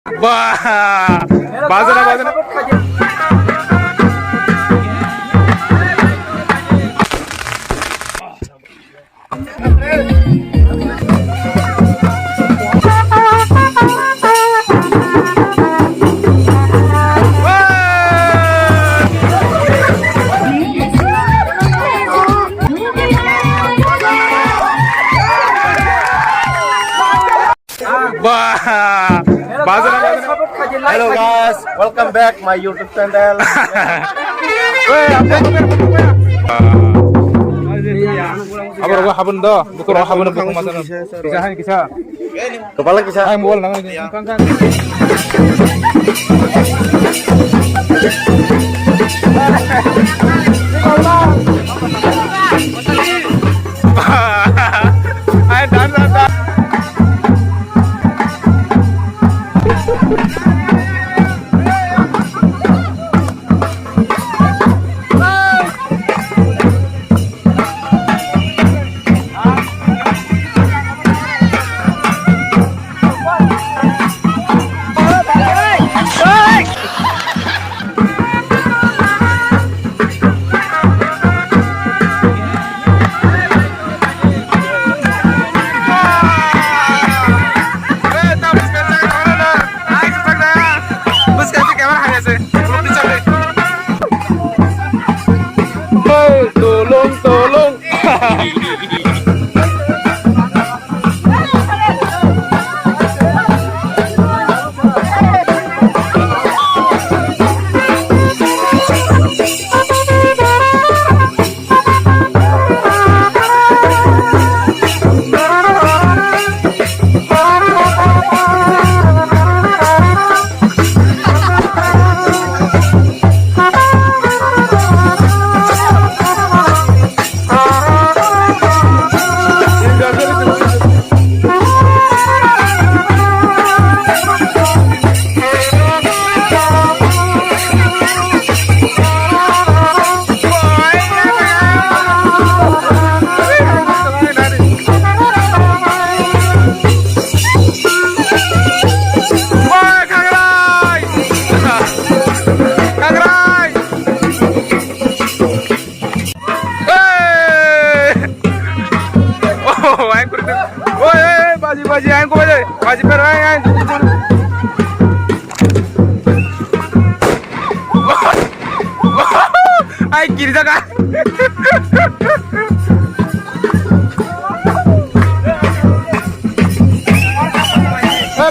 बाजूला बाजूला बाजूला Hello guys, welcome back my YouTube channel. Apa habun do? Betul habun betul masalah. Kisah kisah. Kepala kisah. Ay mall nang kan kan. Ay dan. Tolong. Baji aing ko baji per aing. Ay kiri jaga.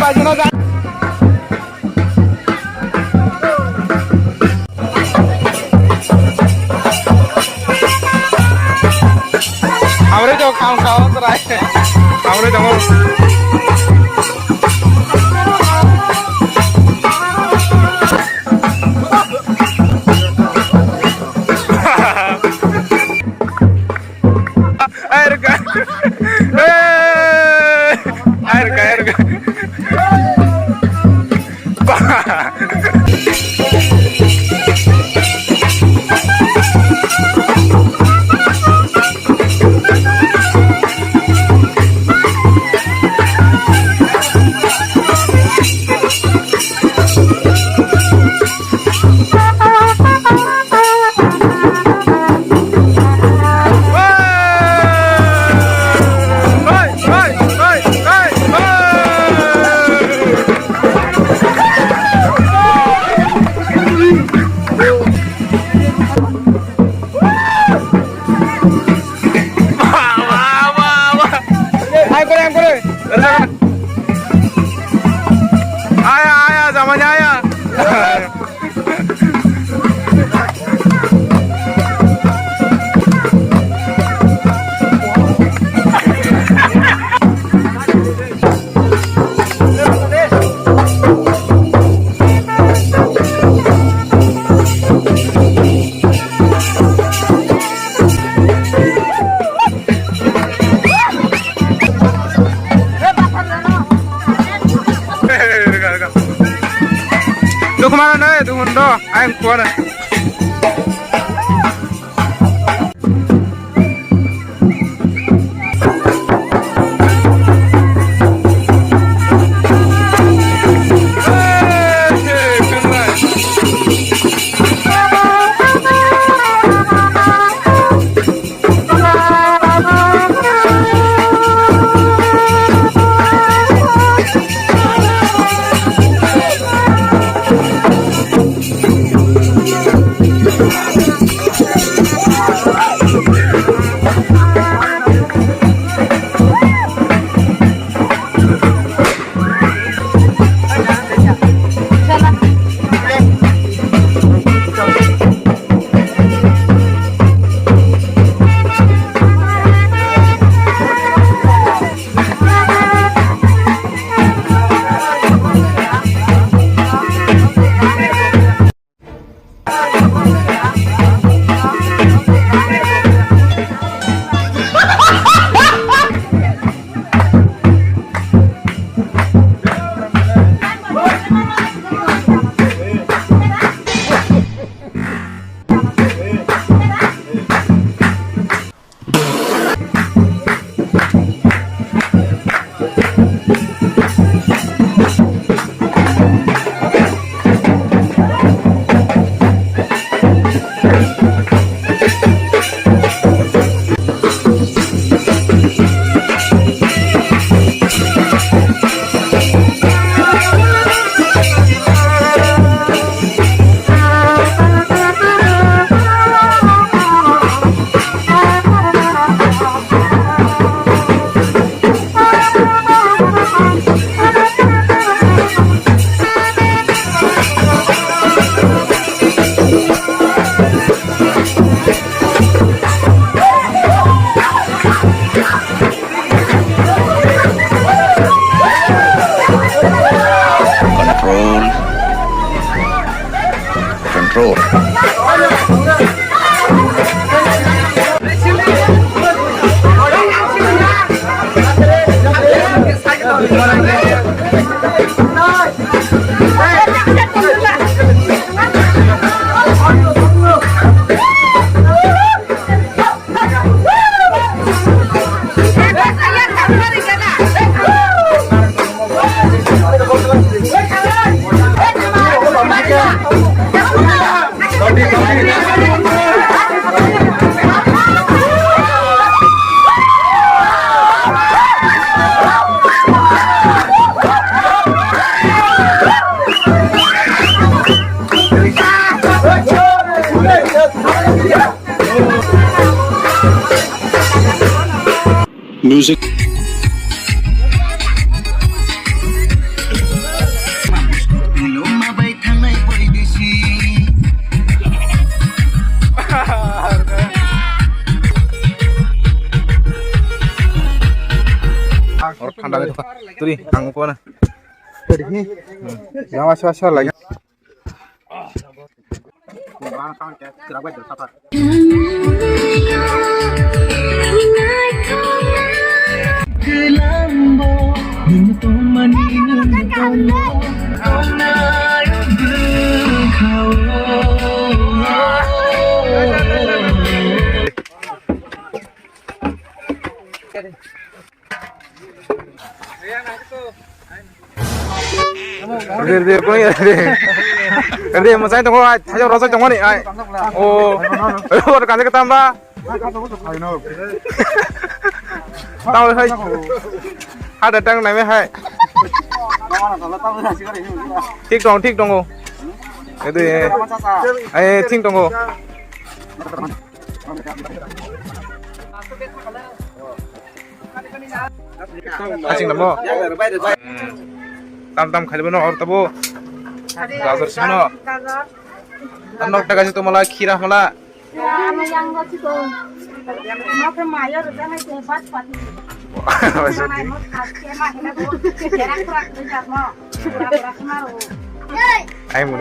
Baji na. Amre jo खाओ तराय. Amre jangan. Air ga. आया समझ आया kemana nih? Tunggu dong, ayo keluar. control. Music. Orang ठंडा दे तुरी ang ko na yawa shwa lagi Dia ko ni dia masai tong ai thajo rasa tong ni ai oh or kan ke tamba tao hai ha da tang nai me hai ठीक dong go itu ठीक dong go asing namo tam खाली बनो और तबो गाजर सुनो अन्नक टाका से तो मला खीरा मला ai mun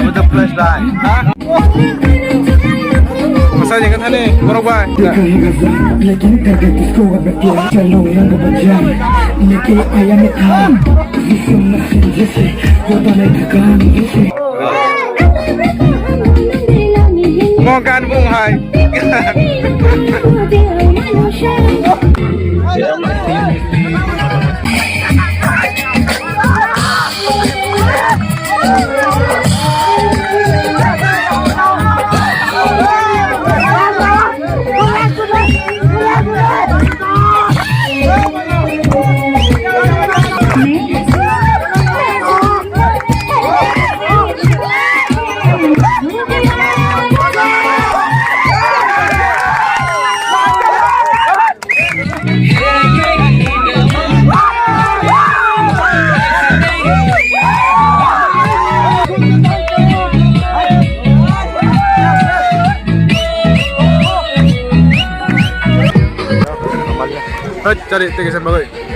with the flashlight. Masa jangan tadi, borok bay. लेकिन करके किसको बच्चे चलो रंग बजा लेकिन आया में था जिसम नसीब जैसे वो बने थकान जैसे Makan bung hai. Cari tegesan bagai.